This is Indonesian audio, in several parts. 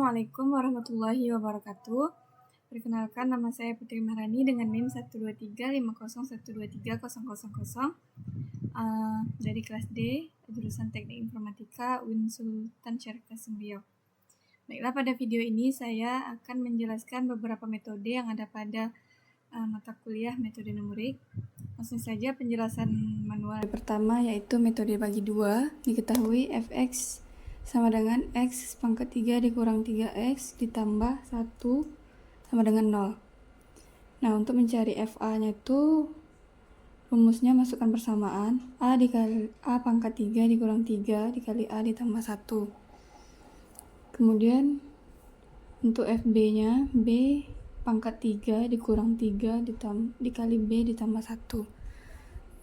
Assalamualaikum warahmatullahi wabarakatuh. Perkenalkan, nama saya Putri Maharani dengan NIM 12350123000 dari kelas D, jurusan Teknik Informatika UIN Sultan Syarif Kasim. Baiklah, pada video ini saya akan menjelaskan beberapa metode yang ada pada mata kuliah metode numerik. Langsung saja penjelasan manual. Pertama yaitu metode bagi dua. Diketahui fx sama dengan x pangkat 3 dikurang 3x ditambah 1 sama dengan 0. Nah, untuk mencari fa nya itu rumusnya masukkan persamaan a dikali a pangkat 3 dikurang 3 dikali a ditambah 1. Kemudian untuk fb nya b pangkat 3 dikurang 3 dikali b ditambah 1.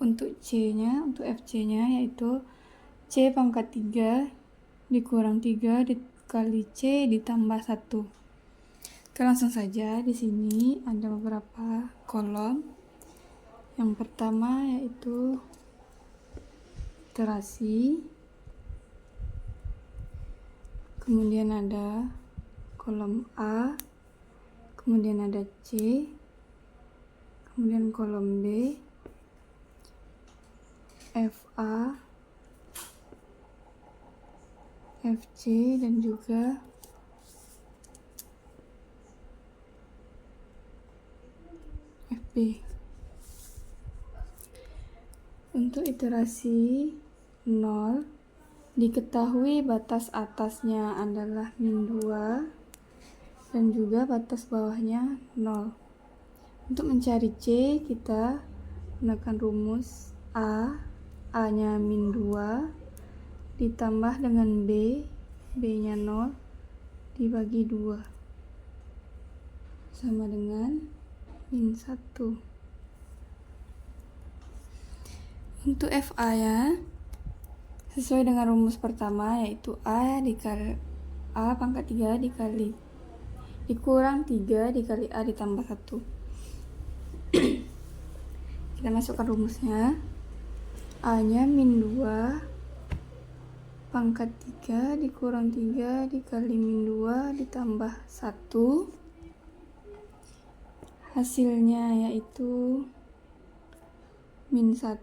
Untuk c nya, untuk fc nya yaitu c pangkat 3 dikurang 3 dikali c ditambah 1. Oke, langsung saja. Di sini ada beberapa kolom. Yang pertama yaitu iterasi. Kemudian ada kolom A, kemudian ada C, kemudian kolom B, FA, FC, dan juga FB. Untuk iterasi 0, diketahui batas atasnya adalah min 2 dan juga batas bawahnya 0. Untuk mencari C, kita gunakan rumus A nya min 2 ditambah dengan B nya 0 dibagi 2 sama dengan min 1. Untuk FA ya, sesuai dengan rumus pertama yaitu A dikali A pangkat 3 dikurang 3 dikali A ditambah 1. Kita masukkan rumusnya. A nya min 2 pangkat 3 dikurang 3 dikali min 2 ditambah 1. Hasilnya yaitu min 1.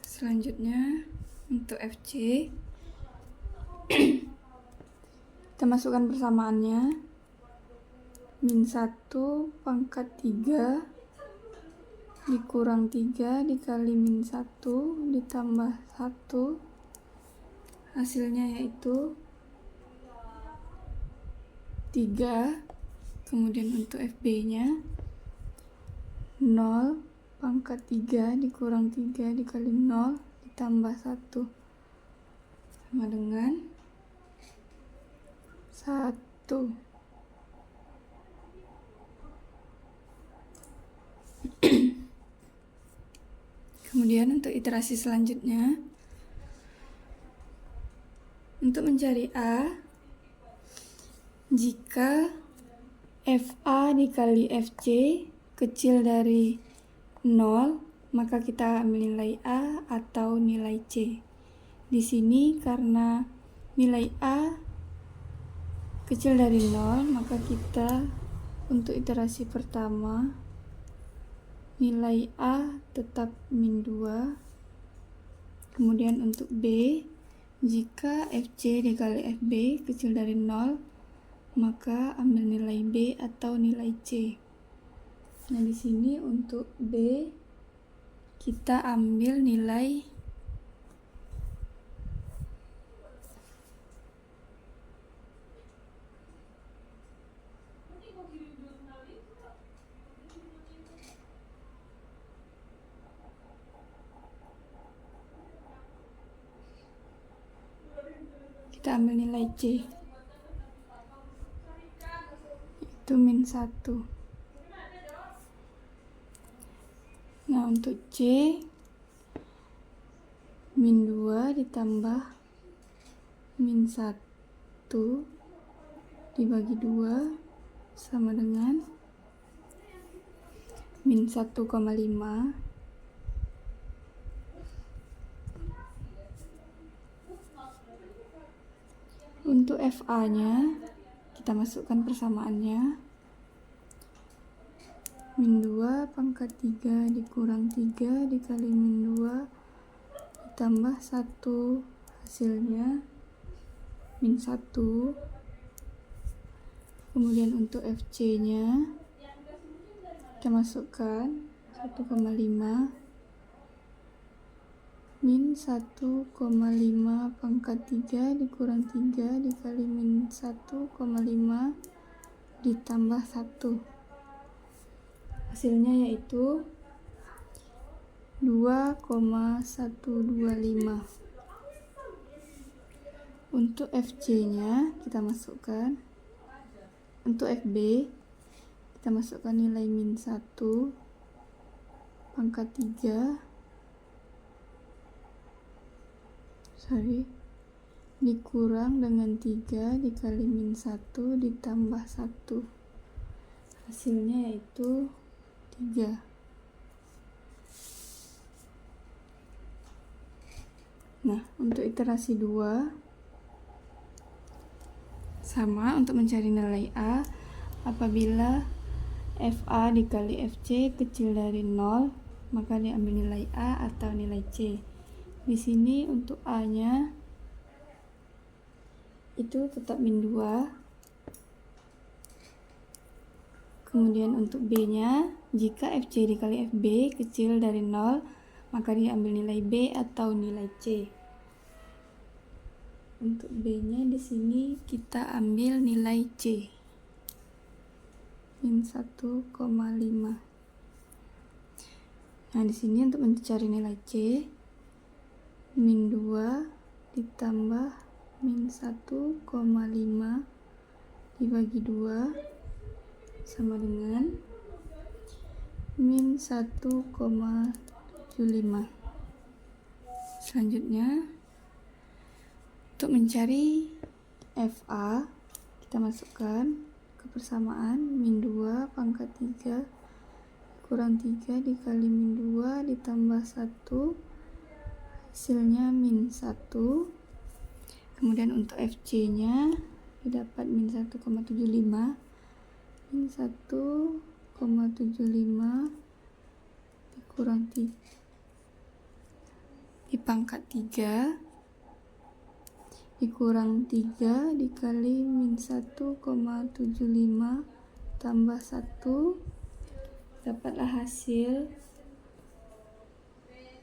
Selanjutnya untuk FC, kita masukkan persamaannya. Min 1 pangkat 3 dikurang 3 dikali min 1 ditambah 1. Hasilnya yaitu 3. Kemudian untuk FB nya 0 pangkat 3 dikurang 3 dikali 0 ditambah 1 sama dengan 1. Kemudian untuk iterasi selanjutnya, untuk mencari A, jika FA dikali FC kecil dari 0, maka kita ambil nilai A atau nilai C. Di sini karena nilai A kecil dari 0, maka kita untuk iterasi pertama nilai A tetap min 2. Kemudian untuk B, jika FC dikali FB kecil dari 0, maka ambil nilai B atau nilai C. Nah, di sini untuk B kita ambil nilai C, itu min 1. Nah, untuk C min 2 ditambah min 1 dibagi 2 sama dengan min 1,5. Untuk FA-nya kita masukkan persamaannya. Min 2 pangkat 3 dikurang 3 dikali min 2 ditambah 1, hasilnya min 1. Kemudian untuk FC-nya kita masukkan 1,5 min 1,5 pangkat 3 dikurang 3 dikali min 1,5 ditambah 1. Hasilnya yaitu 2,125. Untuk FC-nya kita masukkan. Untuk FB kita masukkan nilai min 1 pangkat 3 dikurang dengan 3 dikali min 1 ditambah 1. Hasilnya yaitu 3. Nah, untuk iterasi 2 sama, untuk mencari nilai A apabila FA dikali FC kecil dari 0, maka diambil nilai A atau nilai C. Di sini untuk A-nya itu tetap min 2. Kemudian untuk B-nya, jika FC dikali FB kecil dari 0, maka diambil nilai B atau nilai C. Untuk B-nya di sini kita ambil nilai C. Min 1,5. Nah, di sini untuk mencari nilai C, min 2 ditambah min 1,5 dibagi 2 sama dengan min 1,75. Selanjutnya, untuk mencari FA, kita masukkan ke persamaan min 2 pangkat 3 kurang 3 dikali min 2 ditambah 1, hasilnya min 1. Kemudian untuk FC-nya didapat min 1,75. Min 1,75 dikurang 3 dipangkat 3 dikurang 3 dikali min 1,75 tambah 1, dapatlah hasil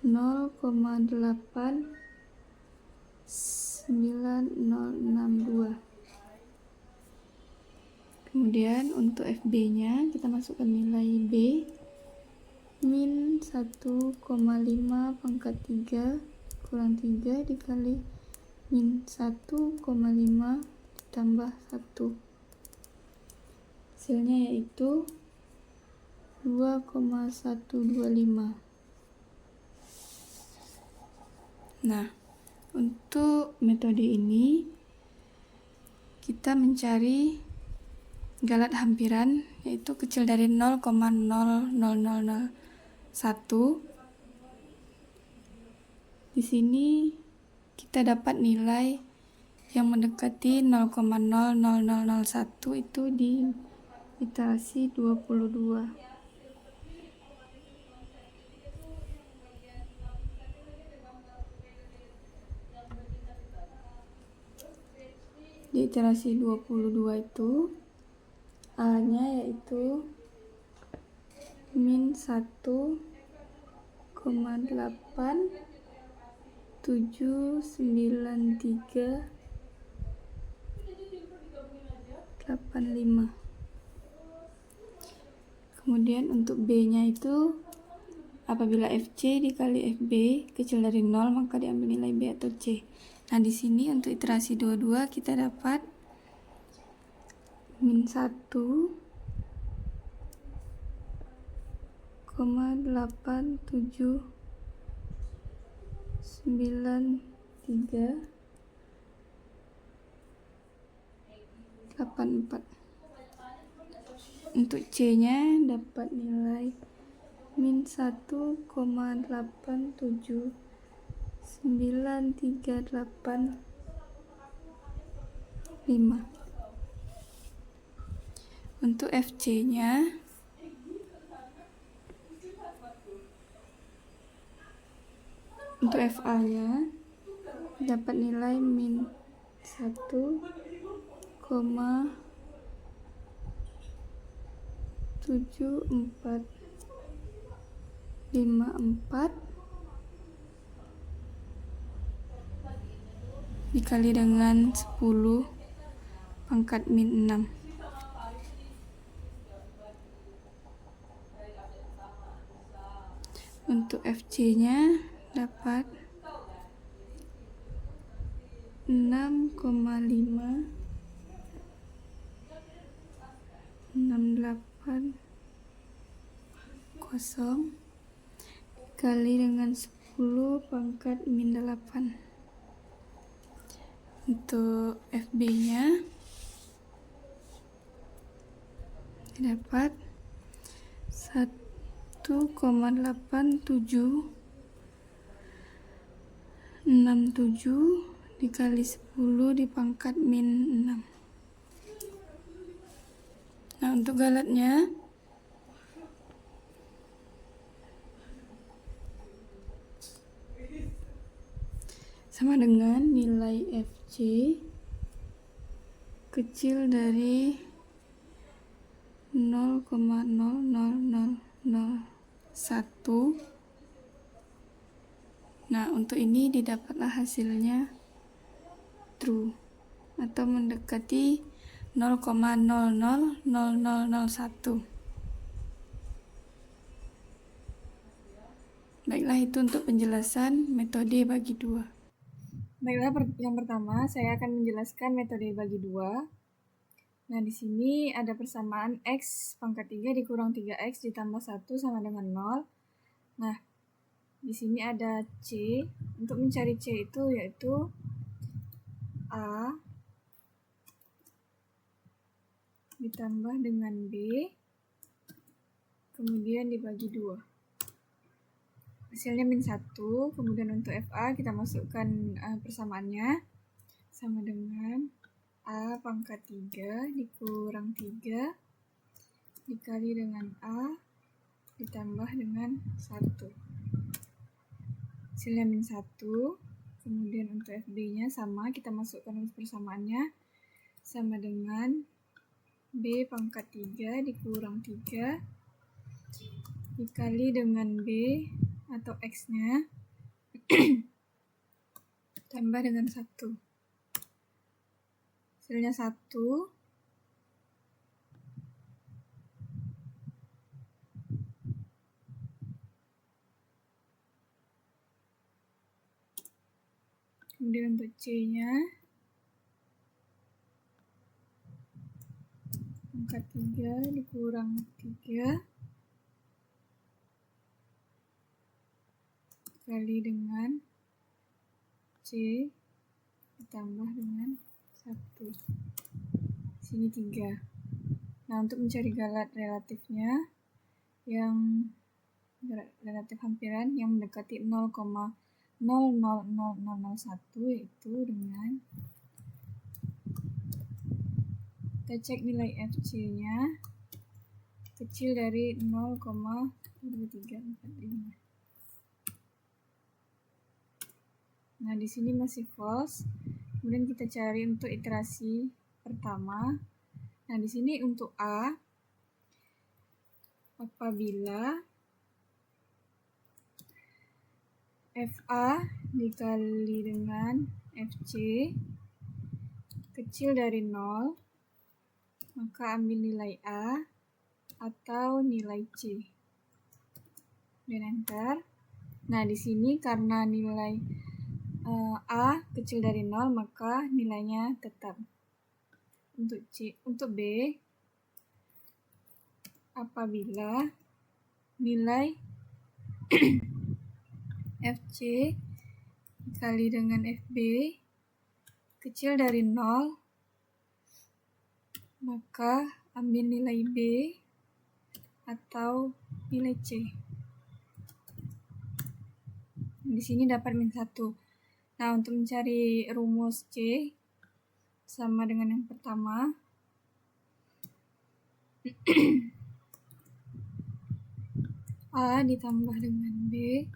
0,89062. Kemudian untuk FB-nya kita masukkan nilai B, min 1,5 pangkat 3 kurang 3 dikali min 1,5 ditambah 1. Hasilnya yaitu 2,125. Nah, untuk metode ini kita mencari galat hampiran, yaitu kecil dari 0,00001. Di sini kita dapat nilai yang mendekati 0,00001 itu di iterasi 22. Di iterasi 22 itu A-nya yaitu min 1,879385. Kemudian untuk B-nya itu apabila FC dikali FB kecil dari 0, maka diambil nilai B atau C. Nah, di sini untuk iterasi 22 kita dapat min 1,879384. Untuk C-nya dapat nilai min 1,87938. Untuk FC-nya untuk FA-nya dapat nilai min 1,7454 dikali dengan 10 pangkat min 6. Untuk FC-nya dapat 6,568 dikali dengan 10 pangkat min 8. Untuk FB-nya dapat 1,8767 dikali 10 dipangkat min 6. Nah, untuk galatnya sama dengan nilai FC kecil dari 0,00001. Nah, untuk ini didapatlah hasilnya true atau mendekati 0,000001. Baiklah, itu untuk penjelasan metode bagi dua. Baiklah, yang pertama saya akan menjelaskan metode bagi dua. Nah, di sini ada persamaan X pangkat 3 dikurang 3X ditambah 1 sama dengan 0. Nah, di sini ada C. Untuk mencari C itu yaitu A ditambah dengan B, kemudian dibagi 2. Hasilnya min 1, kemudian untuk FA kita masukkan persamaannya sama dengan A pangkat 3 dikurang 3 dikali dengan A ditambah dengan 1. Hasilnya min 1, kemudian untuk FB-nya sama, kita masukkan persamaannya sama dengan B pangkat 3 dikurang 3 dikali dengan B atau X-nya tambah dengan 1. Hasilnya 1. Kemudian untuk C-nya pangkat 3 dikurang 3 dikali dengan C ditambah dengan 1. Sini 3. Nah, untuk mencari galat relatifnya yang relatif hampiran yang mendekati 0,000001 yaitu dengan kita cek nilai FC-nya kecil dari 0,2345. Nah, di sini masih false. Kemudian kita cari untuk iterasi pertama. Nah, di sini untuk A, apabila FA dikali dengan FC kecil dari 0, maka ambil nilai A atau nilai C. Dan enter. Nah, di sini karena nilai A kecil dari 0, maka nilainya tetap. Untuk C, untuk B, apabila nilai FC dikali dengan FB kecil dari 0, maka ambil nilai B atau nilai C. Di sini dapat min 1. Nah, untuk mencari rumus C, sama dengan yang pertama. A ditambah dengan B,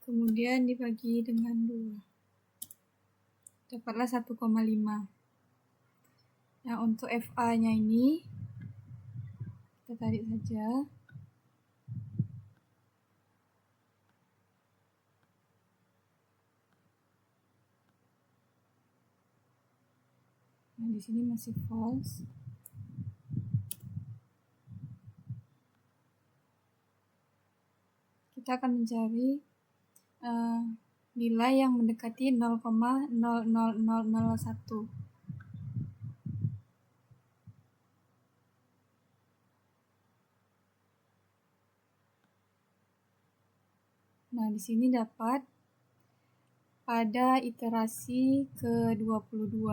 kemudian dibagi dengan 2. Dapatlah 1,5. Nah, untuk FA-nya ini, kita tarik saja. Nah, di sini masih false. Kita akan mencari nilai yang mendekati 0,00001. Nah, di sini dapat pada iterasi ke-22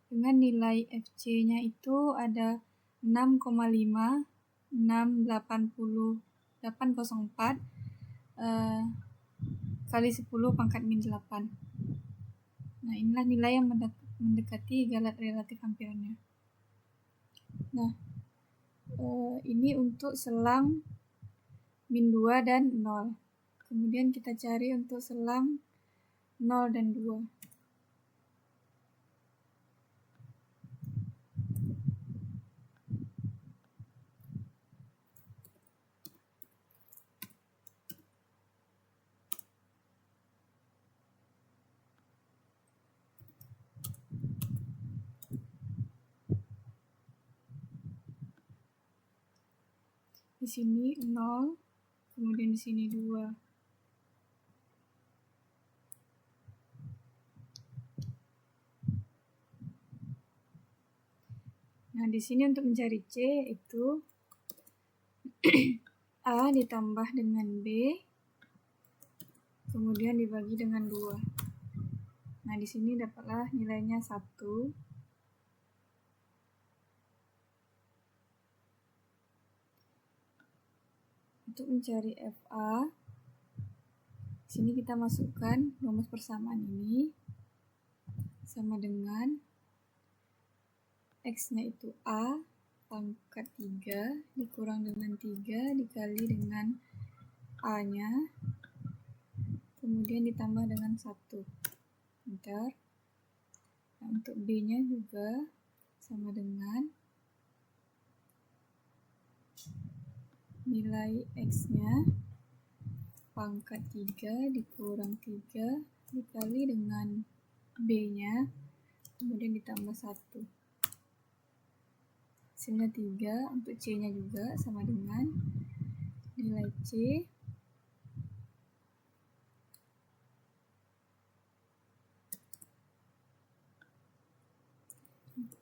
dengan nilai FC-nya itu ada 6,56804 kali 10 pangkat min 8. Nah, inilah nilai yang mendekati galat relatif hampirannya. Nah, ini untuk selang min 2 dan 0. Kemudian kita cari untuk selang 0 dan 2. Di sini 0, kemudian di sini 2. Nah, di sini untuk mencari C itu A ditambah dengan B, kemudian dibagi dengan 2. Nah, di sini dapatlah nilainya 1. Untuk mencari FA, di sini kita masukkan rumus persamaan ini sama dengan X-nya itu A pangkat 3 dikurang dengan 3 dikali dengan A-nya, kemudian ditambah dengan 1. Bentar. Nah, untuk B-nya juga sama dengan nilai X-nya pangkat 3 dikurang 3 dikali dengan B-nya, kemudian ditambah 1. Hasilnya 3. Untuk C-nya juga sama dengan nilai C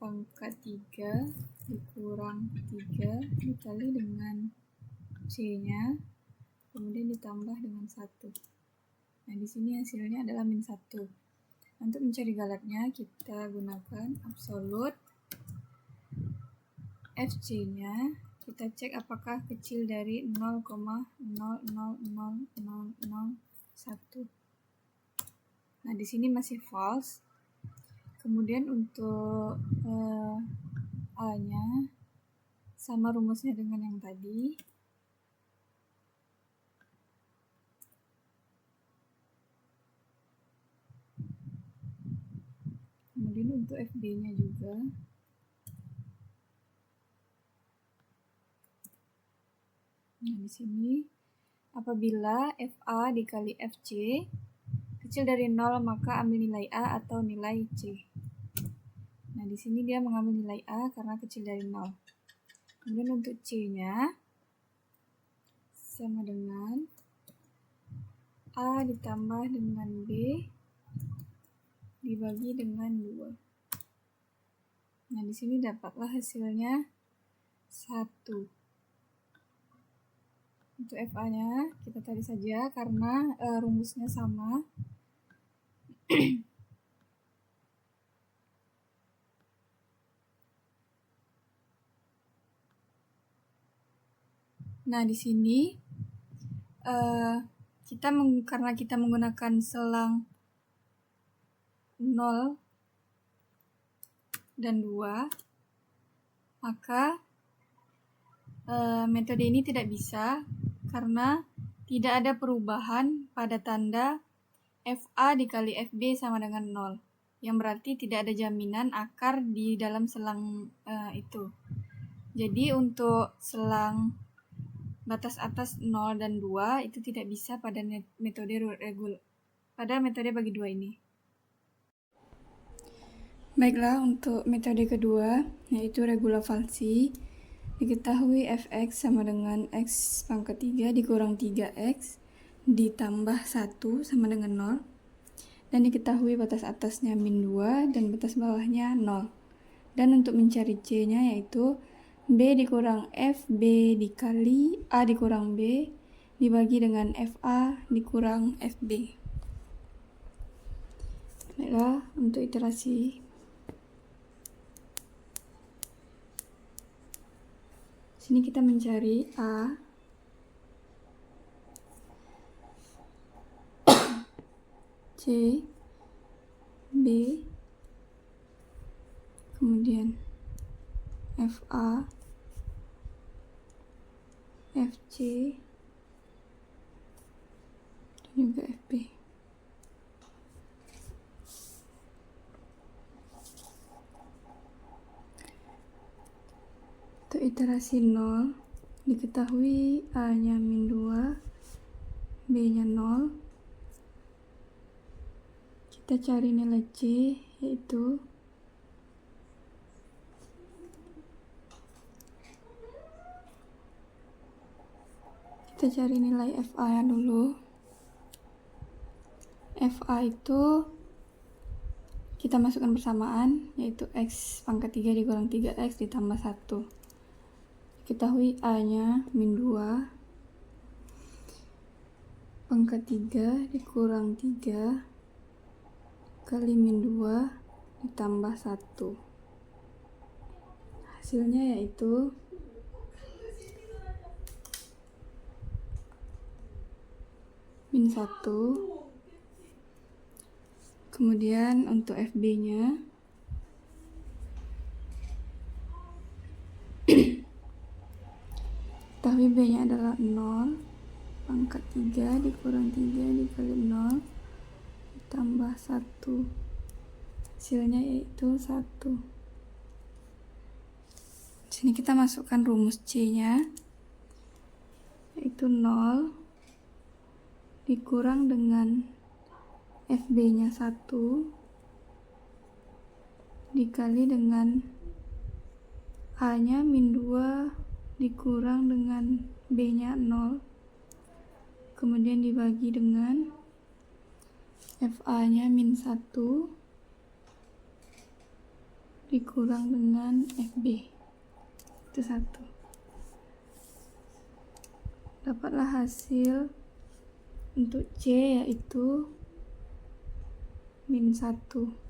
pangkat 3 dikurang 3 dikali dengan C-nya, kemudian ditambah dengan 1. Nah, di sini hasilnya adalah min 1. Untuk mencari galatnya, kita gunakan absolut FC-nya. Kita cek apakah kecil dari 0,00001. Nah, di sini masih false. Kemudian untuk A-nya sama rumusnya dengan yang tadi. Kemudian untuk FB-nya juga. Nah, di sini apabila FA dikali FC kecil dari 0, maka ambil nilai A atau nilai C. Nah, di sini dia mengambil nilai A karena kecil dari 0. Kemudian untuk C-nya sama dengan A ditambah dengan B dibagi dengan 2. Nah, di sini dapatlah hasilnya 1. Untuk FA-nya kita tarik saja karena rumusnya sama. Nah, di sini karena kita menggunakan selang 0 dan 2, maka metode ini tidak bisa karena tidak ada perubahan pada tanda FA dikali FB sama dengan 0, yang berarti tidak ada jaminan akar di dalam selang itu. Jadi untuk selang batas atas 0 dan 2 itu tidak bisa pada metode bagi dua ini. Baiklah, untuk metode kedua, yaitu regula falsi, diketahui fx sama dengan x pangkat 3 dikurang 3x ditambah 1 sama dengan 0, dan diketahui batas atasnya min 2 dan batas bawahnya 0. Dan untuk mencari c-nya yaitu b dikurang fb dikali a dikurang b dibagi dengan fa dikurang fb. Baiklah, untuk iterasi sini kita mencari A, C, B, kemudian FA, FC, dan juga FB. Untuk iterasi 0, diketahui A-nya min 2, B-nya 0. Kita cari nilai C, yaitu kita cari nilai FA dulu. FA itu kita masukkan bersamaan, yaitu x pangkat 3 dikurang 3x ditambah 1. Diketahui A-nya min 2 pangkat 3 dikurang 3 kali min 2 ditambah 1. Hasilnya yaitu min 1. Kemudian untuk FB-nya ketahui B-nya adalah 0 pangkat 3 dikurang 3 dikali 0 ditambah 1. Hasilnya yaitu 1. Sini kita masukkan rumus C-nya, yaitu 0 dikurang dengan FB-nya 1 dikali dengan A-nya min 2 dikurang dengan B-nya 0, kemudian dibagi dengan FA-nya min 1 dikurang dengan FB, itu 1. Dapatlah hasil untuk C yaitu min 1.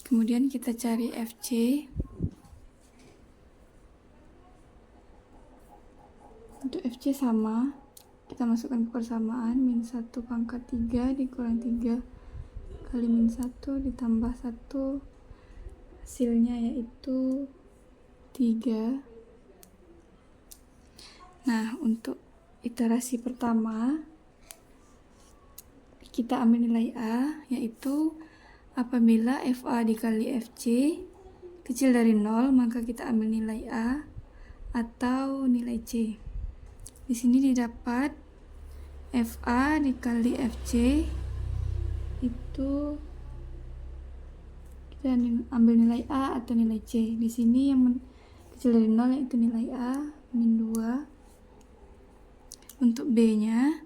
Kemudian kita cari FC. Untuk FC sama, kita masukkan persamaan min 1 pangkat 3 dikurang 3 kali min 1 ditambah 1. Hasilnya yaitu 3. Nah, untuk iterasi pertama kita ambil nilai A, yaitu apabila FA dikali FC kecil dari 0, maka kita ambil nilai A atau nilai C. Di sini didapat FA dikali FC itu kita ambil nilai A atau nilai C. Di sini yang kecil dari 0 yaitu nilai A min 2. Untuk B-nya,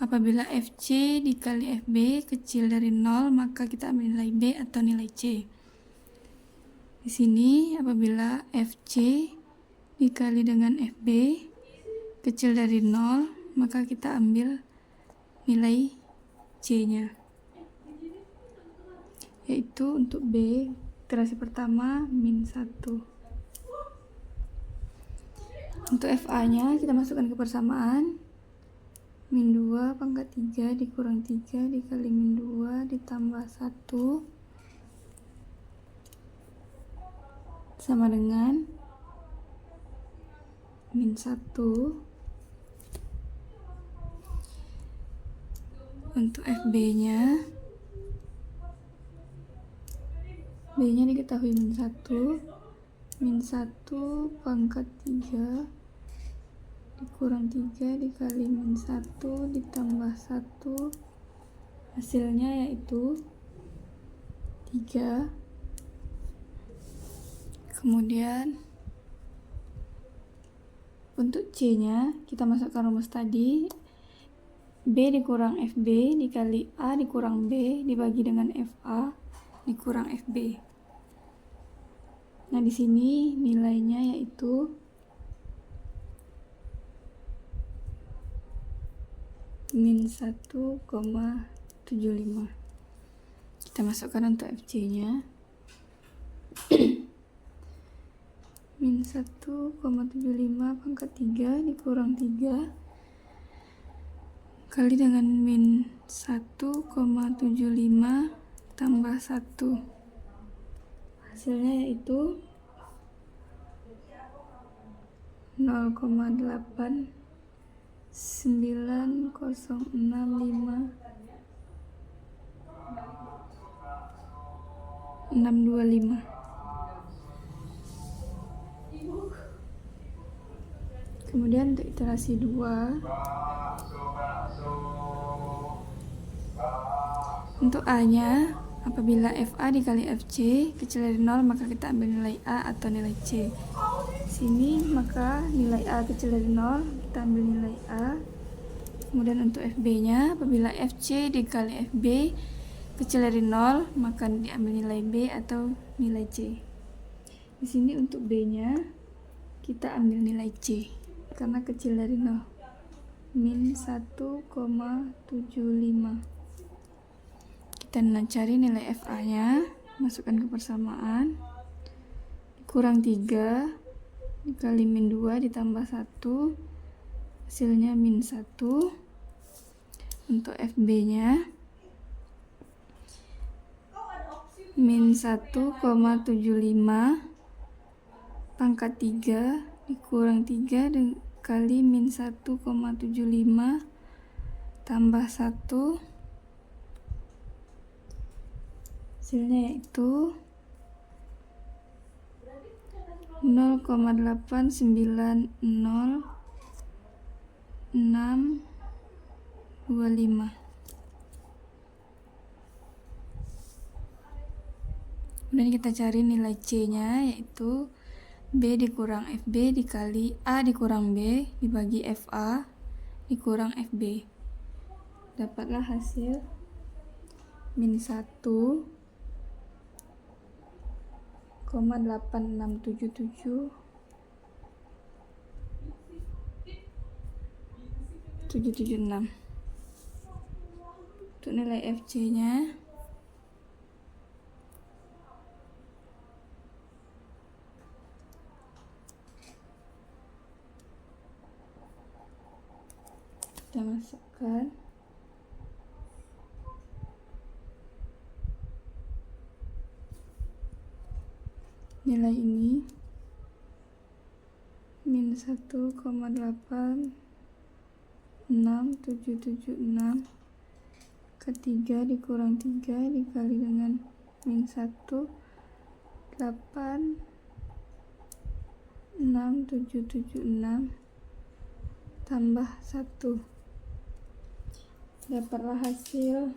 apabila FC dikali FB kecil dari 0, maka kita ambil nilai B atau nilai C. Di sini apabila FC dikali dengan FB kecil dari 0, maka kita ambil nilai C-nya. Yaitu untuk B, iterasi pertama min 1. Untuk FA-nya kita masukkan ke persamaan min 2 pangkat 3 dikurang 3 dikali min 2 ditambah 1 sama dengan min 1. Untuk FB-nya, B-nya diketahui min 1 pangkat 3 dikurang 3 dikali min 1 ditambah 1, hasilnya yaitu 3. Kemudian untuk C-nya kita masukkan rumus tadi, B dikurang FB dikali A dikurang B dibagi dengan FA dikurang FB. Nah, di sini nilainya yaitu min 1,75. Kita masukkan untuk FC-nya. Min 1,75 pangkat 3 dikurang 3 kali dengan min 1,75 tambah 1. Hasilnya yaitu 0,8905625. Kemudian untuk iterasi 2, untuk A-nya, apabila FA dikali FC kecil dari 0, maka kita ambil nilai A atau nilai C. Sini maka nilai A kecil dari 0, kita ambil nilai A. Kemudian untuk FB-nya, apabila FC dikali FB kecil dari 0, maka diambil nilai B atau nilai C. Di sini untuk B-nya kita ambil nilai C karena kecil dari 0, min 1,75. Kita cari nilai FA-nya, masukkan ke persamaan, kurang 3 dikali min 2 ditambah 1, hasilnya min 1. Untuk FB-nya min 1,75 pangkat 3 dikurang 3 dikali min 1,75 tambah 1, hasilnya yaitu 0,890,625. Kemudian kita cari nilai C-nya, yaitu B dikurang FB dikali A dikurang B dibagi FA dikurang FB. Dapatlah hasil min 1,8677776. Untuk nilai FC-nya kita masukkan nilai ini, min 1,86776 ke 3 dikurang 3 dikali dengan min 1,86776 tambah 1. Dapatlah hasil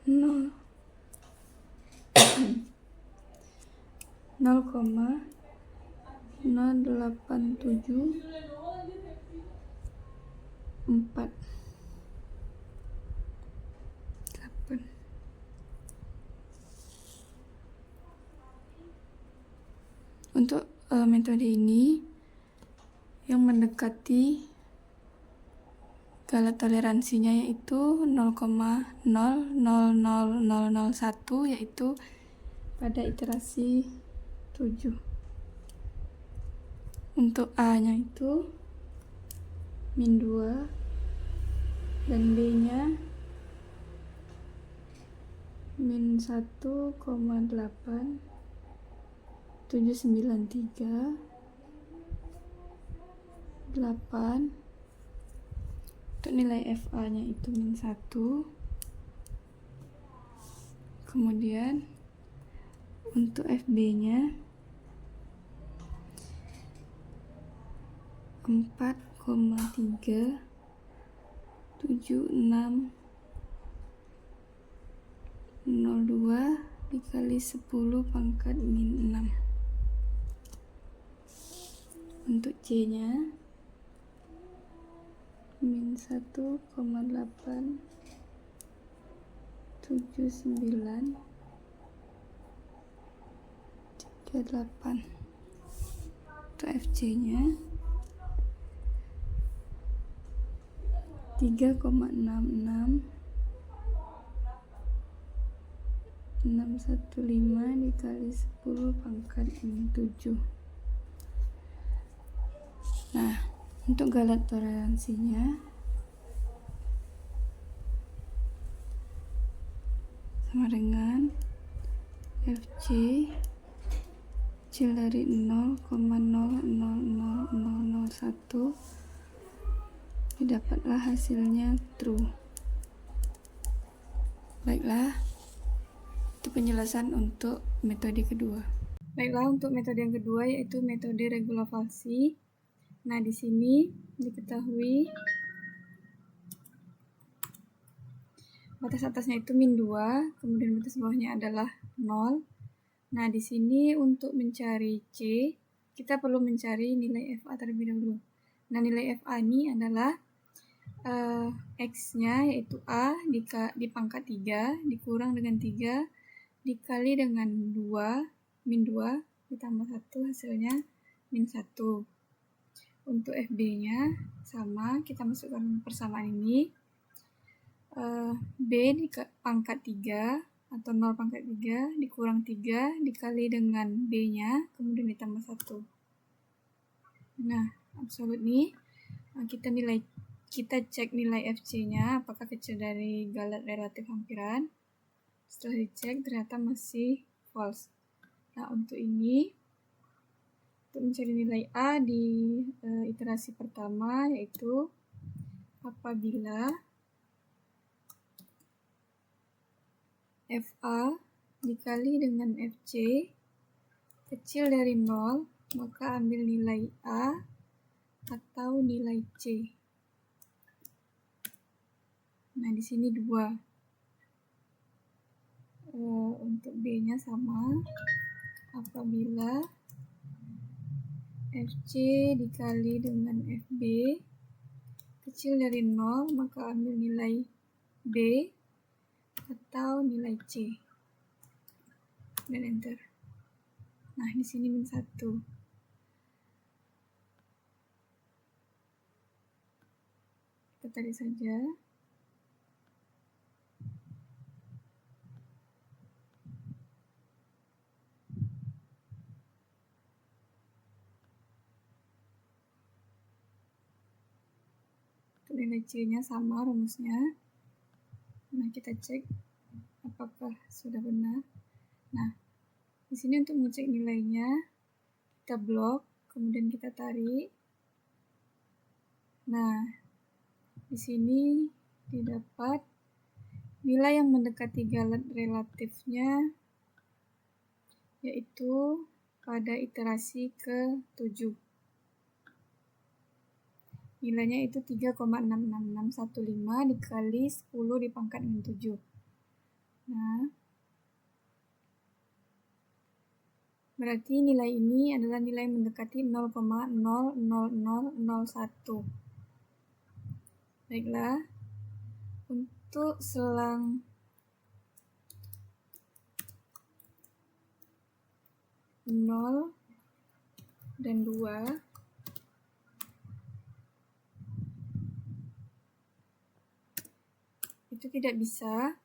0,0874. Untuk metode ini yang mendekati skala toleransinya yaitu 0,000001, yaitu pada iterasi 7. Untuk A-nya itu min 2, dan B-nya min 1,8793,8. Untuk nilai FA-nya itu min 1. Kemudian untuk FB-nya 4,37602 dikali 10 pangkat min 6. Untuk C-nya min 1,87938. Untuk FC-nya 3,66615 dikali 10 pangkat min 7. Nah, untuk galat toleransinya sama dengan FC kecil dari 0,000001, didapatlah hasilnya true. Baiklah, itu penjelasan untuk metode kedua. Baiklah, untuk metode yang kedua yaitu metode regulavasi. Nah, di sini diketahui batas atasnya itu min 2, kemudian batas bawahnya adalah 0. Nah, di sini untuk mencari C, kita perlu mencari nilai FA terlebih dahulu. Nah, nilai FA ini adalah X-nya yaitu A di pangkat 3 dikurang dengan 3 dikali dengan 2, min 2 ditambah 1 hasilnya min 1. Untuk FB-nya sama, kita masukkan persamaan ini. B di pangkat 3 atau 0 pangkat 3 dikurang 3 dikali dengan B-nya, kemudian ditambah 1. Nah, absolut ini kita cek nilai FC-nya apakah kecil dari galat relatif hampiran. Setelah dicek ternyata masih false. Nah, untuk ini, untuk mencari nilai A di iterasi pertama yaitu apabila FA dikali dengan FC kecil dari 0, maka ambil nilai A atau nilai C. Nah, di sini 2. Untuk B-nya sama, apabila FC dikali dengan FB kecil dari 0, maka ambil nilai B atau nilai C. Dan enter. Nah, di sini min 1. Kita tarik saja. Nilai C-nya sama rumusnya. Nah, kita cek apakah sudah benar. Nah, di sini untuk mengecek nilainya, kita blok, kemudian kita tarik. Nah, di sini didapat nilai yang mendekati galat relatifnya, yaitu pada iterasi ke-7. Nilainya itu 3,66615 dikali 10 di pangkat min 7. Nah, berarti nilai ini adalah nilai mendekati 0,00001. Baiklah, untuk selang nol dan 2, itu tidak bisa,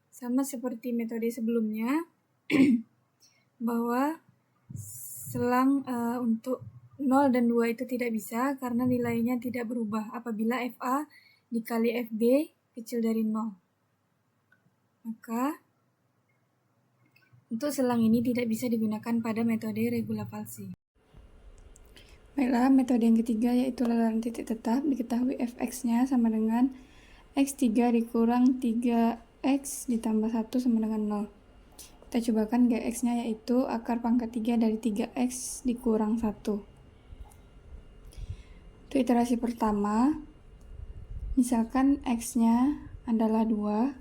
sama seperti metode sebelumnya bahwa selang untuk 0 dan 2 itu tidak bisa karena nilainya tidak berubah apabila FA dikali FB kecil dari 0. Maka untuk selang ini tidak bisa digunakan pada metode regula falsi. Baiklah, metode yang ketiga yaitu lelaran titik tetap. Diketahui fx-nya sama dengan x3 dikurang 3x ditambah 1 sama dengan 0. Kita cobakan gx-nya yaitu akar pangkat 3 dari 3x dikurang 1. Untuk iterasi pertama, misalkan x-nya adalah 2,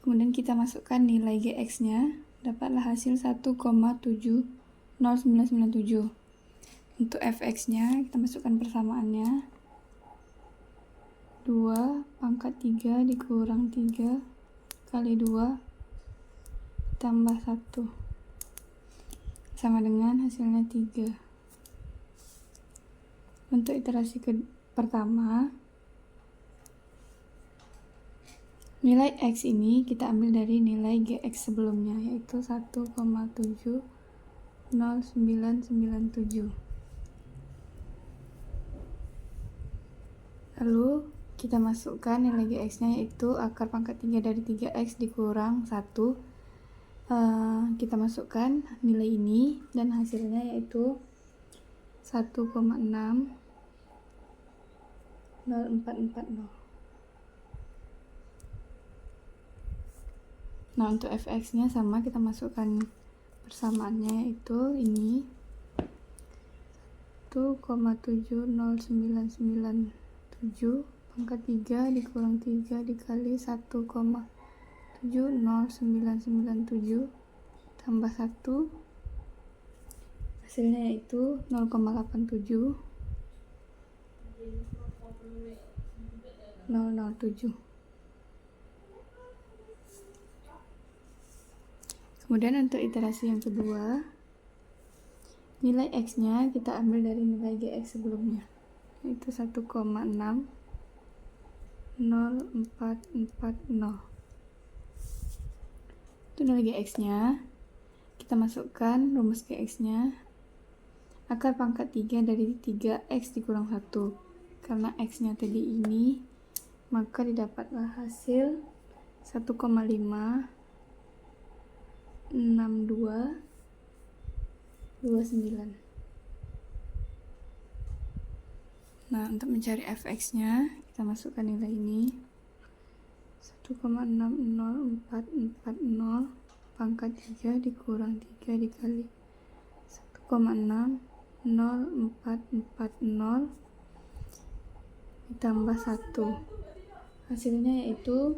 kemudian kita masukkan nilai gx-nya, dapatlah hasil 1,70997. Untuk fx-nya kita masukkan persamaannya, 2 pangkat 3 dikurang 3 kali 2 tambah 1 sama dengan hasilnya 3. Untuk iterasi pertama, nilai x ini kita ambil dari nilai gx sebelumnya, yaitu 1,70997. Lalu kita masukkan nilai gx-nya yaitu akar pangkat 3 dari 3x dikurang 1. Kita masukkan nilai ini dan hasilnya yaitu 1,60440. Nah, untuk fx-nya sama, kita masukkan persamaannya yaitu ini 1,70997 pangkat 3 dikurang 3 dikali 1,70997 tambah 1, hasilnya yaitu 0,87007. Kemudian untuk iterasi yang kedua, nilai x-nya kita ambil dari nilai gx sebelumnya, yaitu 1,60440. Untuk nilai gx-nya, kita masukkan rumus gx-nya, akar pangkat 3 dari 3x dikurang 1. Karena x-nya tadi ini, maka didapatlah hasil 1,56229. Nah, untuk mencari fx-nya, kita masukkan nilai ini, 1,60440 pangkat 3 dikurang 3 dikali 1,60440 ditambah 1. Hasilnya yaitu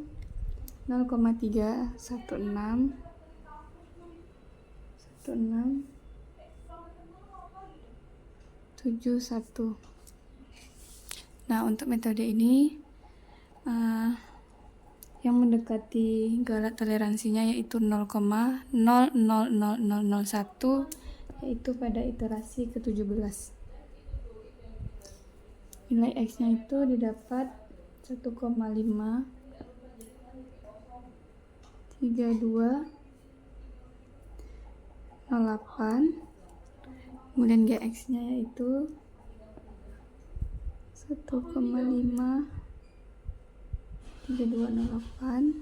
0,31671. Nah, untuk metode ini yang mendekati galat toleransinya yaitu 0,000001, yaitu pada iterasi ke-17. Nilai x-nya itu didapat 1,53208, kemudian gx-nya yaitu 1,53208.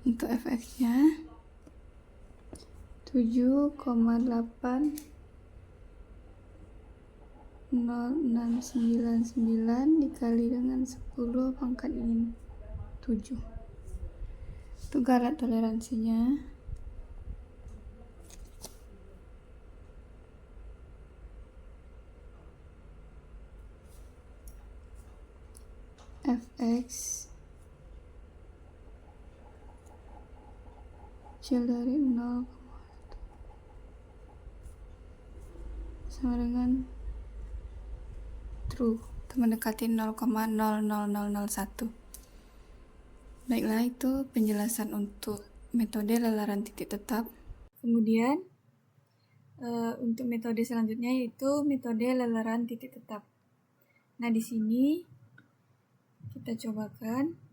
Untuk fx-nya 7,80699 dikali dengan 10 pangkat min 7. Untuk galat toleransinya fx kecil dari 0 sama dengan true, atau mendekati 0,00001. Baiklah, itu penjelasan untuk metode lelaran titik tetap. Kemudian untuk metode selanjutnya yaitu metode lelaran titik tetap. Nah, di sini kita cobakan.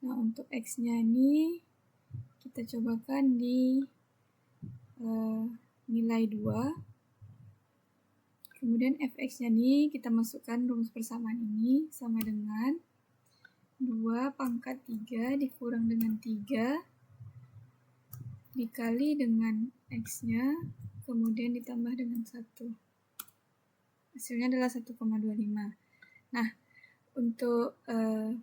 Nah, untuk X-nya ini kita cobakan di nilai 2. Kemudian fx-nya ini kita masukkan rumus persamaan ini sama dengan 2 pangkat 3 dikurang dengan 3 dikali dengan X-nya, kemudian ditambah dengan 1. Hasilnya adalah 1,25. Nah, untuk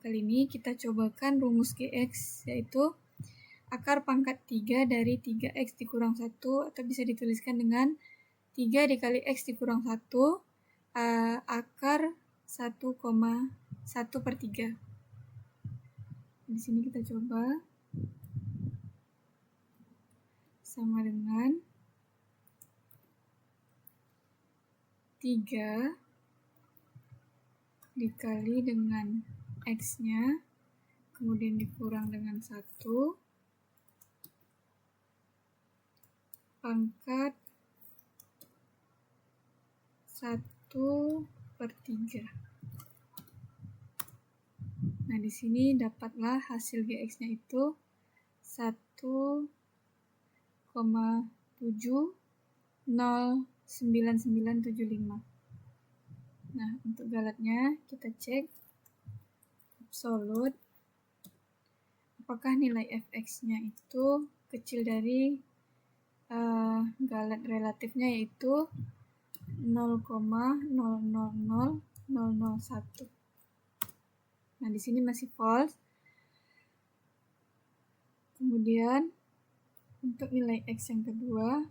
kali ini kita cobakan rumus GX, yaitu akar pangkat 3 dari 3X dikurang 1, atau bisa dituliskan dengan 3 dikali X dikurang 1, akar 1,1/3. Di sini kita coba sama dengan 3 dikali dengan X-nya, kemudian dikurang dengan 1, pangkat 1/3. Nah, di sini dapatlah hasil GX-nya itu 1,709975. Nah, untuk galatnya kita cek absolut. Apakah nilai fx-nya itu kecil dari galat relatifnya, yaitu 0,000001. Nah, di sini masih false. Kemudian untuk nilai X yang kedua,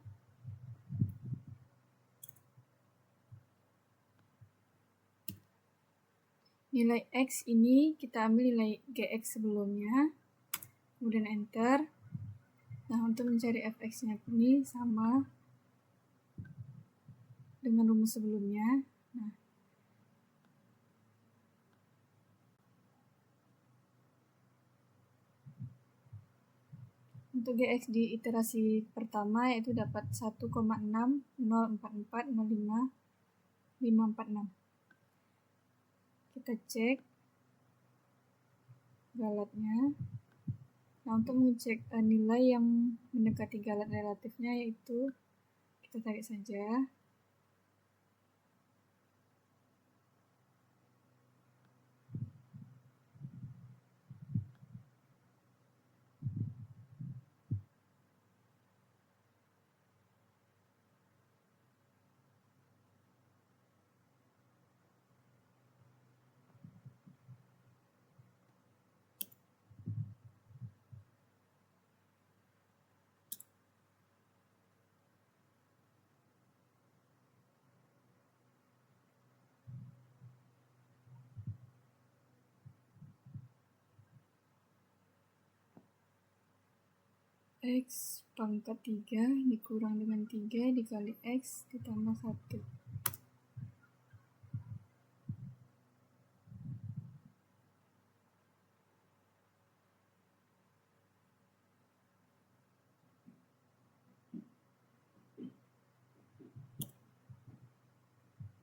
nilai X ini kita ambil nilai GX sebelumnya, kemudian enter. Nah, untuk mencari fx-nya ini sama dengan rumus sebelumnya. Nah, untuk GX di iterasi pertama yaitu dapat 1,604405,546. Kita cek galatnya. Nah, untuk mengecek nilai yang mendekati galat relatifnya, yaitu kita tarik saja. X pangkat 3 dikurang dengan 3 dikali X ditambah 1.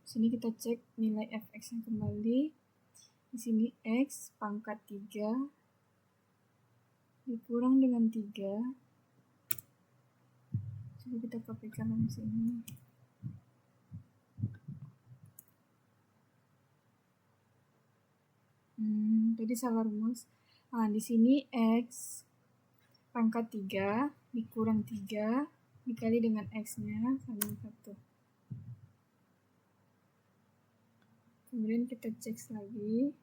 Sini kita cek nilai fx-nya kembali. Di sini X pangkat 3 dikurang dengan 3. Coba kita kopikan rumus ini. Tadi salah rumus. Nah, di sini X pangkat 3 dikurang 3 dikali dengan X-nya sama 1. Kemudian kita cek lagi.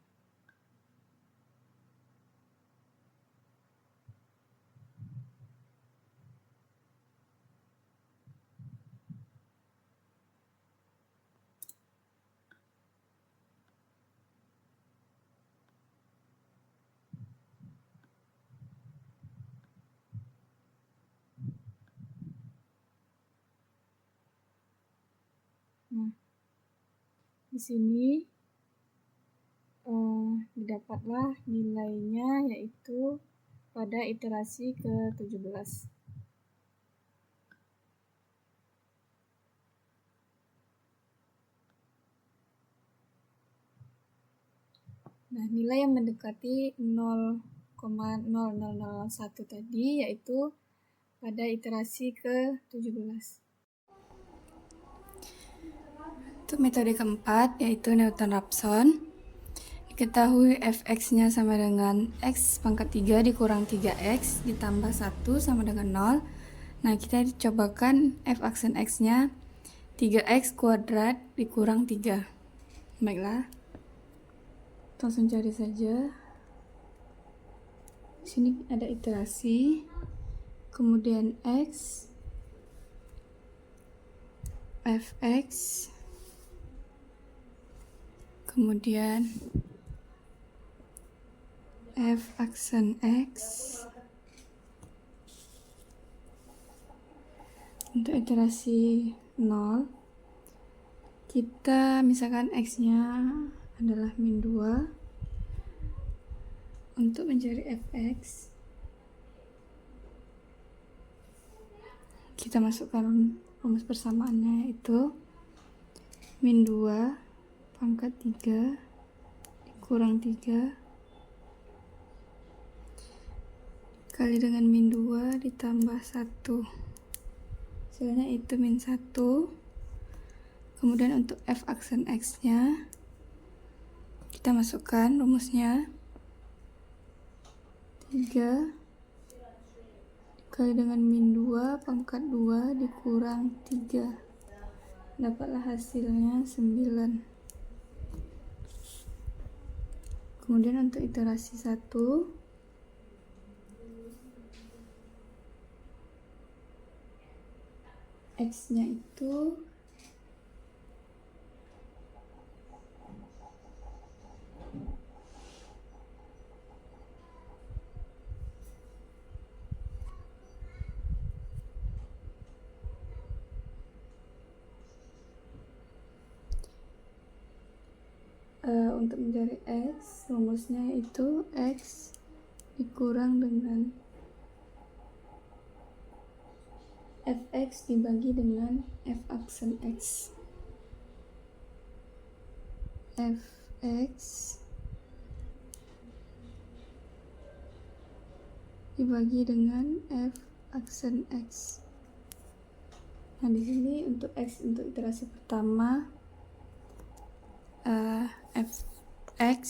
Nah, di sini didapatlah nilainya, yaitu pada iterasi ke-17. Nah, nilai yang mendekati 0,000001 0,00001 tadi, yaitu pada iterasi ke-17. Untuk metode keempat, yaitu Newton-Raphson. Diketahui fx-nya sama dengan x pangkat 3 dikurang 3x ditambah 1 sama dengan 0. Nah, kita cobakan f aksen x-nya 3x kuadrat dikurang 3. Baiklah, langsung cari saja. Di sini ada iterasi, kemudian x, fx, kemudian f aksen x. Untuk iterasi 0, kita misalkan x-nya adalah min 2. Untuk mencari fx, kita masukkan rumus persamaannya, yaitu min 2 pangkat 3 dikurang 3 kali dengan min 2 ditambah 1, hasilnya itu min 1. Kemudian untuk f aksen x nya kita masukkan rumusnya 3 dikali dengan min 2 pangkat 2 dikurang 3, dapatlah hasilnya 9. Kemudian untuk iterasi 1, x-nya itu untuk mencari x, rumusnya itu x dikurang dengan fx dibagi dengan f aksen x. Fx dibagi dengan f aksen x. Nah, di sini untuk x untuk iterasi pertama, fx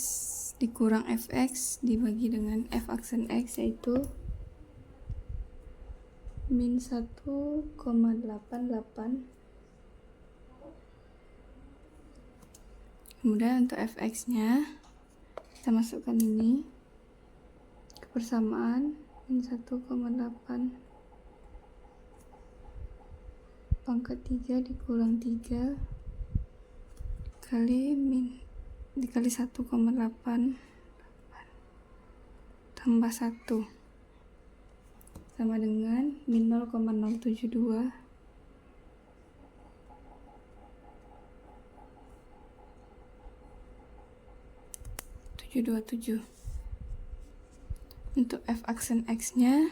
dikurang fx dibagi dengan f aksen x, yaitu min 1,88. Kemudian untuk fx nya kita masukkan ini ke persamaan, min 1,8 pangkat 3 dikurang 3 dikali 1,8 tambah 1 sama dengan min 0,072. Untuk f aksen x nya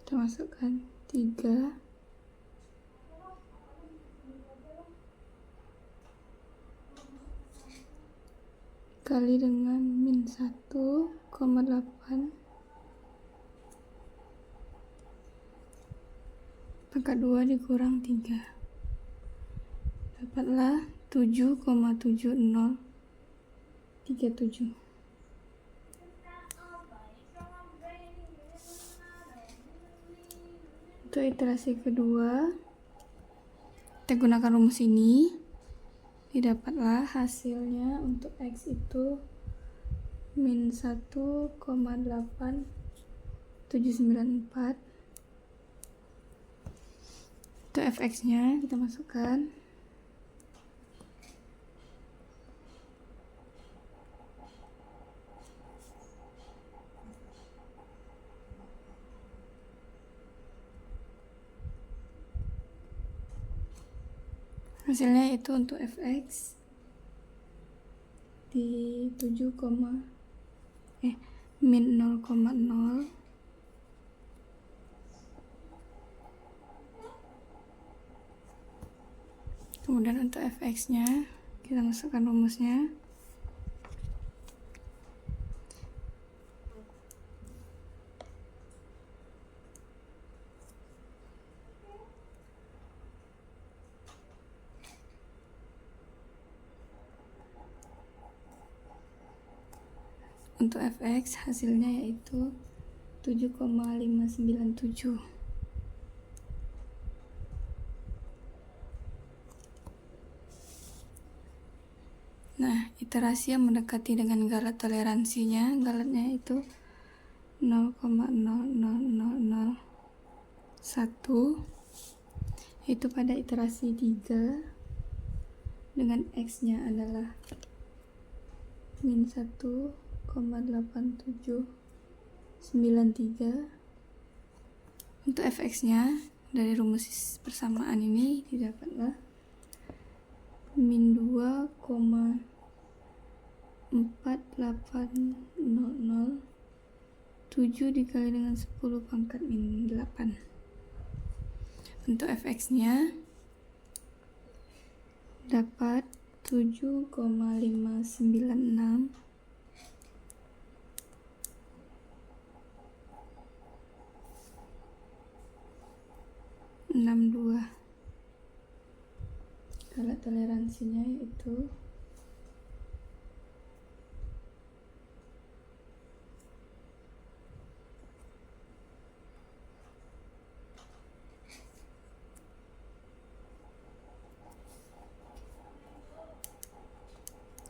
kita masukkan 3 kali dengan min 1,8 pangkat 2 dikurang 3, dapatlah 7,7037. Untuk iterasi kedua, kita gunakan rumus ini, didapatlah hasilnya untuk x itu min 1,8794. Untuk fx nya kita masukkan Hasilnya itu untuk fx di min 0,0. Kemudian untuk fx-nya kita masukkan rumusnya. Untuk fx hasilnya yaitu 7,597. Nah, iterasi yang mendekati dengan galat toleransinya, galatnya itu 0,00001, itu pada iterasi 3 dengan x-nya adalah min 1,8793. Untuk fx-nya dari rumus persamaan ini didapatlah min 2,4800 dikali dengan 10 pangkat min 8. Untuk fx-nya dapat 7,596 62. Galat toleransinya yaitu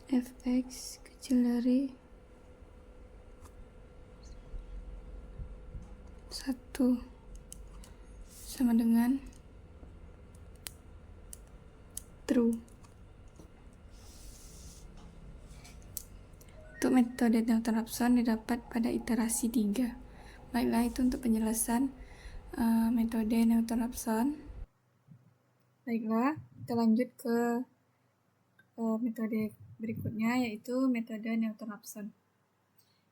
fx kecil dari 1 sama dengan true. Untuk metode Newton-Raphson didapat pada iterasi 3. Baiklah, itu untuk penjelasan metode Newton-Raphson. Baiklah, kita lanjut ke metode berikutnya, yaitu metode Newton-Raphson.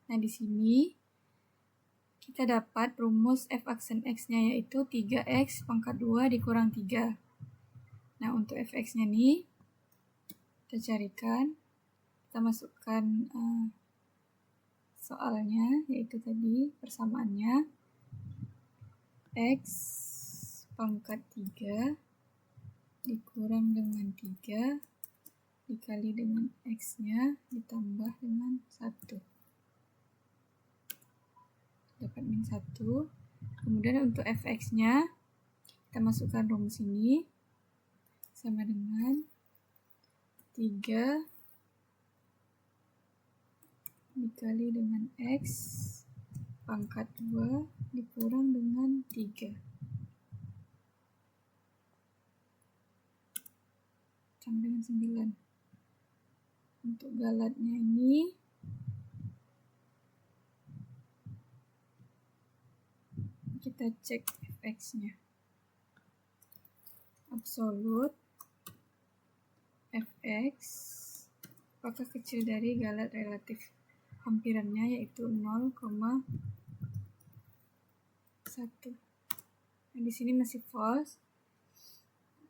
Nah, di sini kita dapat rumus f aksen x-nya yaitu 3x pangkat 2 dikurang 3. Nah, untuk fx-nya nih kita carikan, kita masukkan soalnya, yaitu tadi persamaannya x pangkat 3 dikurang dengan 3 dikali dengan x-nya ditambah dengan 1. Dapat min 1. Kemudian untuk fx-nya kita masukkan rumus ini sama dengan 3 dikali dengan x pangkat 2 dikurang dengan 3 sama dengan 9. Untuk galatnya ini kita cek fx-nya. Absolut fx apakah kecil dari galat relatif hampirannya yaitu 0,1. Nah, di sini masih false.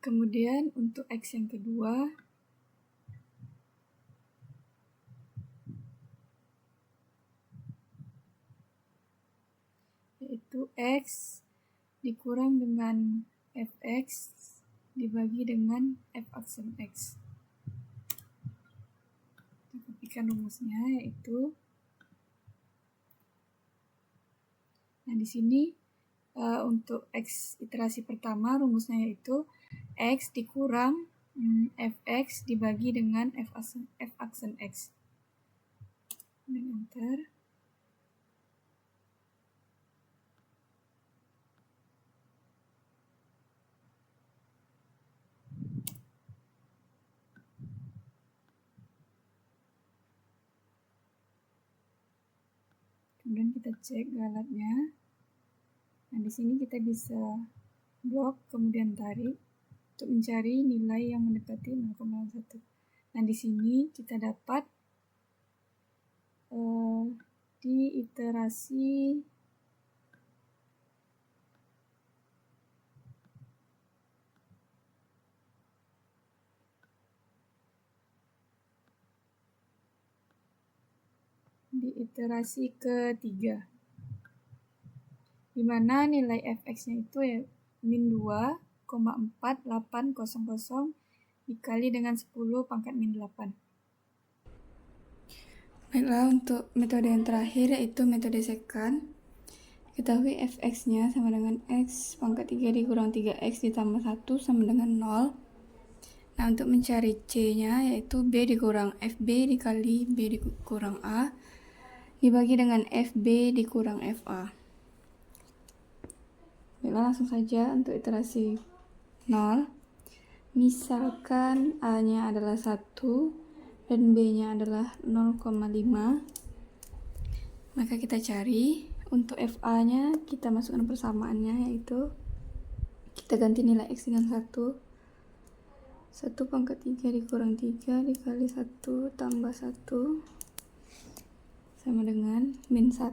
Kemudian untuk x yang kedua yaitu x dikurang dengan fx dibagi dengan f aksen x. Kita kopikan rumusnya yaitu, nah di sini untuk x iterasi pertama rumusnya yaitu x dikurang fx dibagi dengan f aksen x. Dan enter. Kemudian kita cek galatnya. Nah, di sini kita bisa blok kemudian tarik. untuk mencari nilai yang mendekati 0,1. Nah, di sini kita dapat di iterasi ketiga, di mana nilai fx-nya itu ya min 2,4800 dikali dengan 10 pangkat min 8. Baiklah, untuk metode yang terakhir yaitu metode secant. Ketahui fx-nya sama dengan x pangkat 3 dikurang 3x ditambah 1 sama dengan 0. Nah, untuk mencari c-nya yaitu b dikurang fb dikali b dikurang a dibagi dengan fb dikurang fa. Baiklah, langsung saja untuk iterasi 0. Misalkan a-nya adalah 1 dan b-nya adalah 0,5. Maka kita cari untuk fa-nya, kita masukkan persamaannya, yaitu kita ganti nilai x dengan 1. 1 pangkat 3 dikurang 3 dikali 1 tambah 1 sama dengan min 1.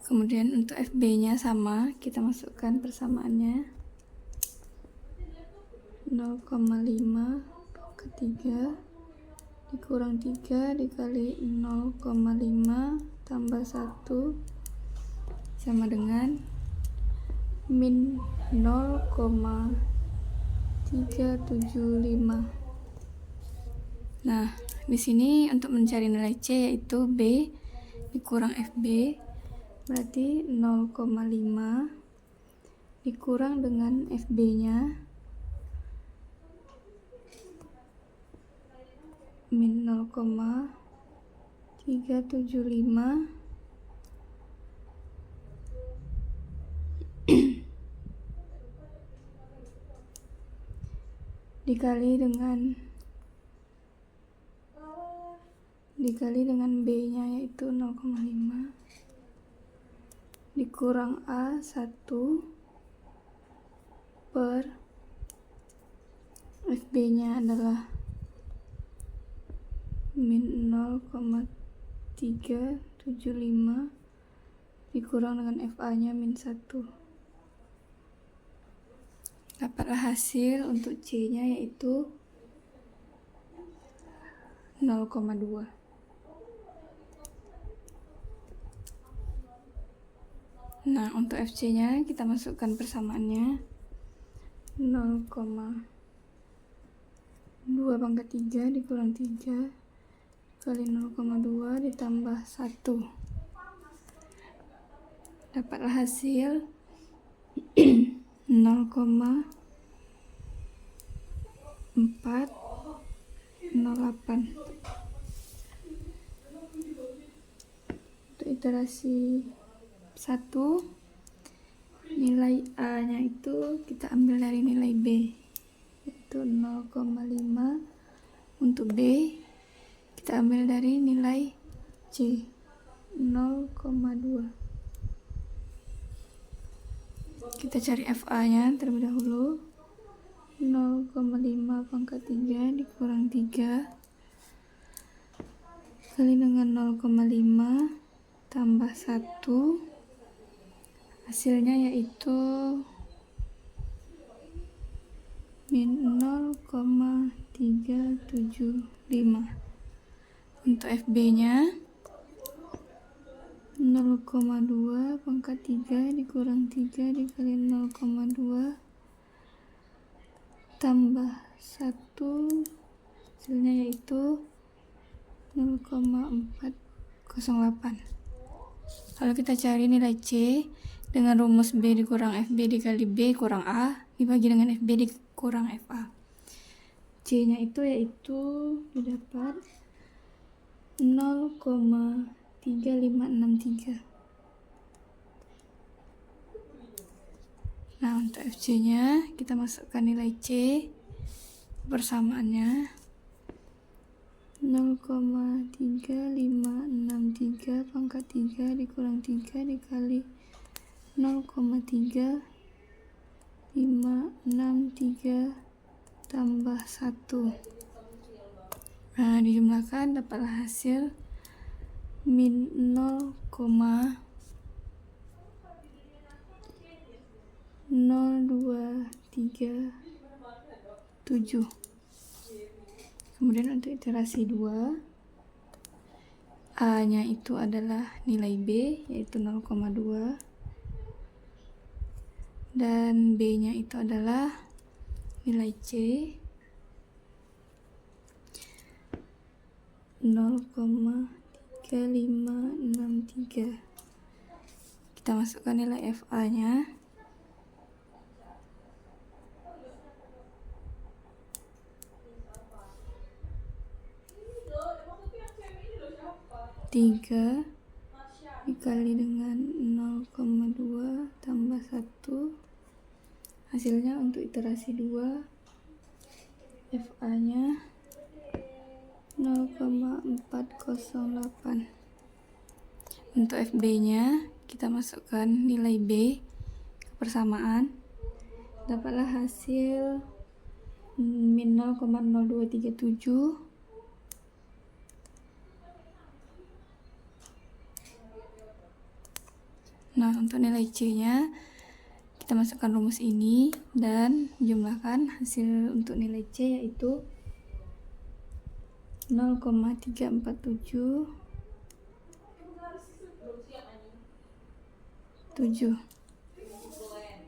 Kemudian untuk fb-nya sama, kita masukkan persamaannya 0,5 pangkat 3 dikurang 3 dikali 0,5 tambah 1 sama dengan min 0,375. Nah, di sini untuk mencari nilai c yaitu b dikurang fb, berarti 0,5 dikurang dengan fb-nya min 0,375 dikali dengan b-nya yaitu 0,5 dikurang A1 per FB-nya adalah min 0,375 dikurang dengan FA-nya min 1. Dapatlah hasil untuk C-nya yaitu 0,2. Nah, untuk FC-nya kita masukkan persamaannya 0,2 pangkat 3 dikurang 3 kali 0,2 ditambah 1. Dapatlah hasil 0,408. Untuk iterasi 1, nilai A-nya itu kita ambil dari nilai B, yaitu 0,5. Untuk B, kita ambil dari nilai C, 0,2. Kita cari FA-nya terlebih dahulu. 0,5 pangkat 3 dikurang 3 kali dengan 0,5 tambah 1. Hasilnya yaitu min 0,375. Untuk FB-nya 0,2 pangkat 3 dikurang 3 dikali 0,2 tambah 1. Hasilnya yaitu 0,408. Kalau kita cari nilai C dengan rumus B dikurang FB dikali B kurang A dibagi dengan FB dikurang FA. C-nya itu yaitu didapat 0,3563. Nah, untuk FC-nya kita masukkan nilai C, persamaannya 0,3563 pangkat 3 dikurang 3 dikali 0,3 563 tambah 1. Nah, dijumlahkan dapatlah hasil min 0,0237. Kemudian untuk iterasi 2, A-nya itu adalah nilai B, yaitu 0,2, dan B-nya itu adalah nilai C, 0,3563. Kita masukkan nilai FA-nya. Tiga dikali dengan 0,2 tambah 1, hasilnya untuk iterasi 2 FA-nya 0,408. Untuk FB-nya kita masukkan nilai B ke persamaan, dapatlah hasil min 0,0237. Nah, untuk nilai C-nya kita masukkan rumus ini dan jumlahkan hasil untuk nilai C, yaitu 0,347.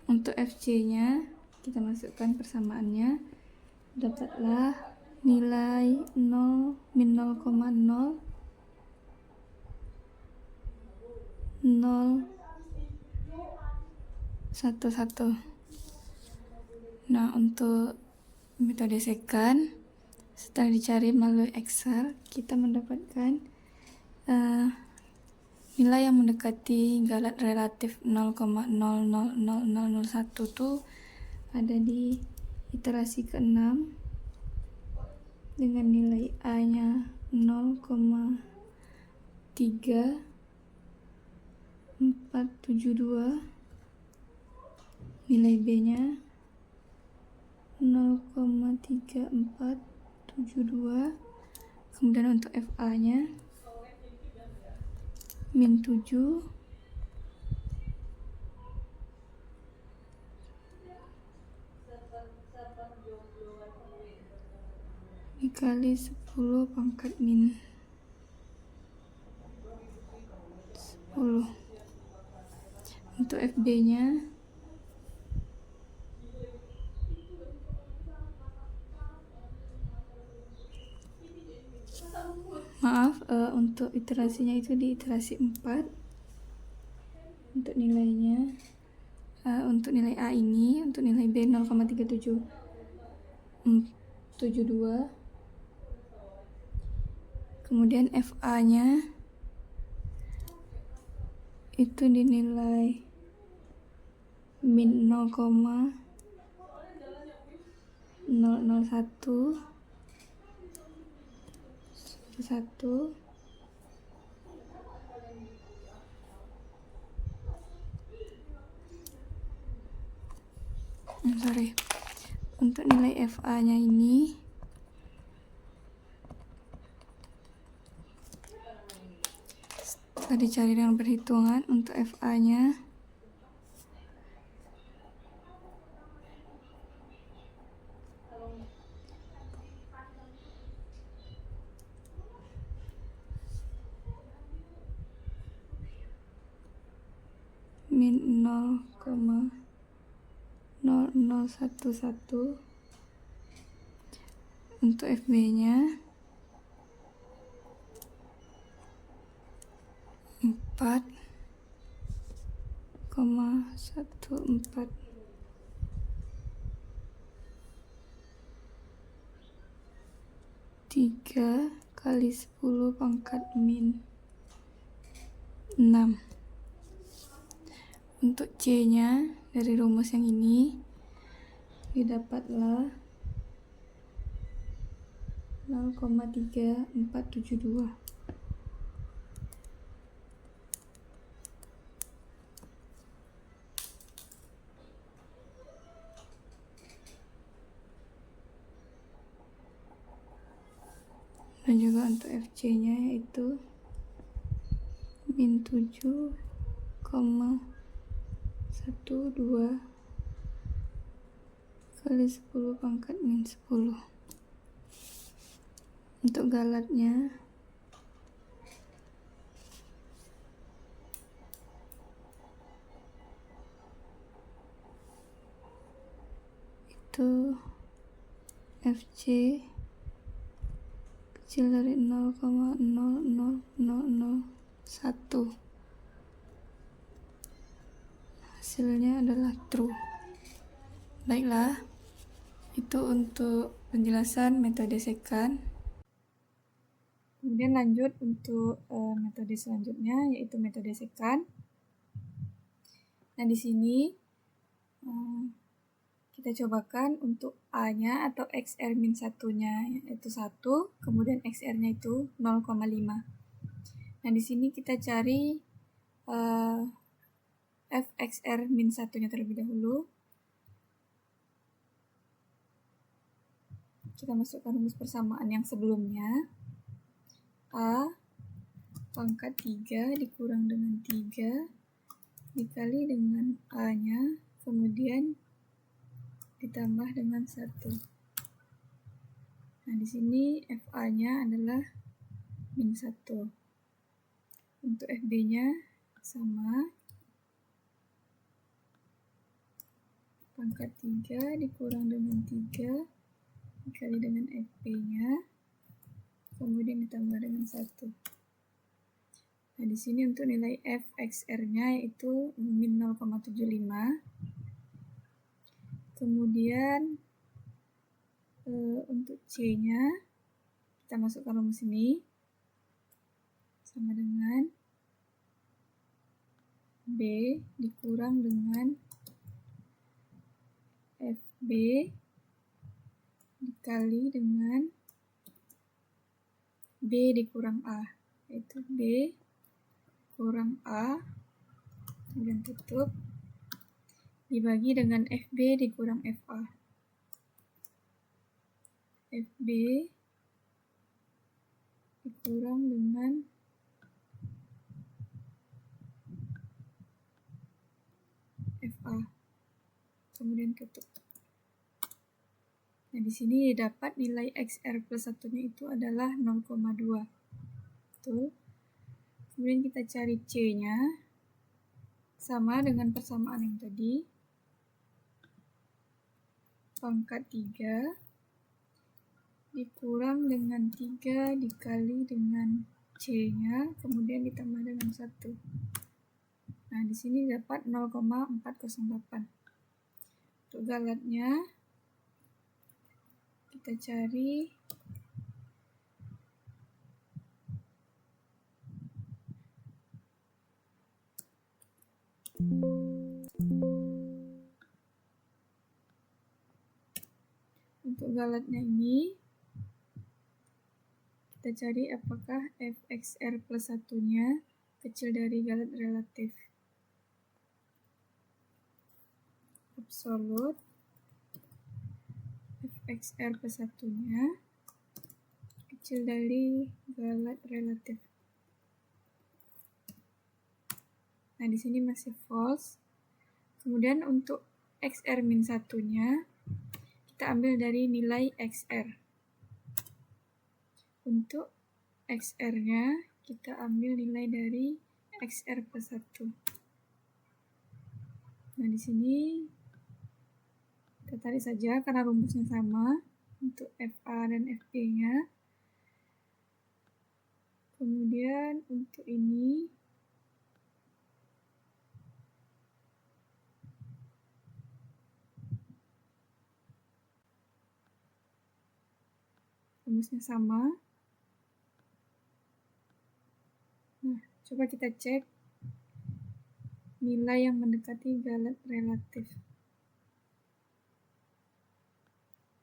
Untuk FC-nya kita masukkan persamaannya, dapatlah nilai 0 min 0,0011. Nah, untuk metode secant, setelah dicari melalui Excel, kita mendapatkan nilai yang mendekati galat relatif 0,000001 itu ada di iterasi ke-6 dengan nilai A-nya 0,3472, nilai B-nya 0,3472, kemudian untuk FA-nya min 7 dikali 10 pangkat min 10. Untuk FB-nya untuk iterasinya itu di iterasi 4. Untuk nilainya untuk nilai A ini, untuk nilai B 0,3772. Kemudian FA-nya itu dinilai min 0,00111. Untuk nilai FA-nya ini setelah dicari dengan perhitungan, untuk FA-nya min 0,0011. Untuk FB-nya 4,14. 3 kali 10 pangkat min 6. Untuk C-nya dari rumus yang ini didapatlah 0,3472. Dan juga untuk FC-nya yaitu min 7,12 kali 10 pangkat min 10. Untuk galatnya itu FC kecil dari 0,00001. Hasilnya adalah true. Baiklah, itu untuk penjelasan metode secant. Kemudian lanjut untuk metode selanjutnya, yaitu metode secant. Nah, di sini kita cobakan untuk A-nya atau XR-1-nya yaitu 1, kemudian XR-nya itu 0,5. Nah, di sini kita cari Fxr-1-nya terlebih dahulu. Kita masukkan rumus persamaan yang sebelumnya. A pangkat 3 dikurang dengan 3 dikali dengan A-nya, kemudian ditambah dengan 1. Nah, di sini FA-nya adalah min 1. Untuk FB-nya sama. Pangkat 3 dikurang dengan 3 dikali dengan FB-nya, kemudian ditambah dengan 1. Nah, di sini untuk nilai Fxr-nya yaitu min 0,75. Kemudian untuk C-nya kita masukkan rumus ini sama dengan B dikurang dengan FB dikali dengan B dikurang A, yaitu B kurang A, kemudian tutup, dibagi dengan FB dikurang FA. FB dikurang dengan FA, kemudian tutup. Nah, di sini dapat nilai XR plus 1-nya itu adalah 0,2. Betul. Kemudian kita cari C-nya. Sama dengan persamaan yang tadi. Pangkat 3 dikurang dengan 3 dikali dengan C-nya, kemudian ditambah dengan 1. Nah, di sini dapat 0,408. Untuk galatnya kita cari untuk galatnya ini kita cari apakah Fxr plus 1-nya kecil dari galat relatif. Absolut Fxr plus 1-nya kecil dari galat relatif. Nah, di sini masih false. Kemudian untuk XR min 1-nya kita ambil dari nilai XR. Untuk XR-nya kita ambil nilai dari XR plus 1. Nah, di sini kita tarik saja karena rumusnya sama untuk FA dan FB-nya. Kemudian untuk ini rumusnya sama. Nah, coba kita cek nilai yang mendekati galat relatif.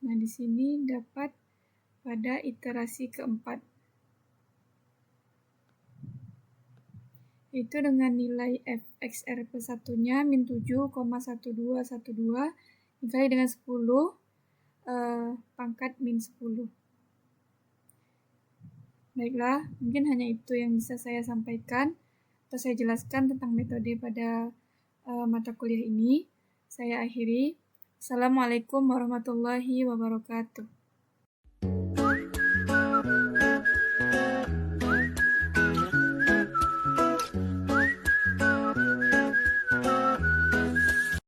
Nah, di sini dapat pada iterasi keempat, yaitu dengan nilai Fxr plus 1-nya min 7,1212 dikali dengan 10 pangkat min 10. Baiklah, mungkin hanya itu yang bisa saya sampaikan atau saya jelaskan tentang metode pada mata kuliah ini. Saya akhiri. Assalamualaikum warahmatullahi wabarakatuh.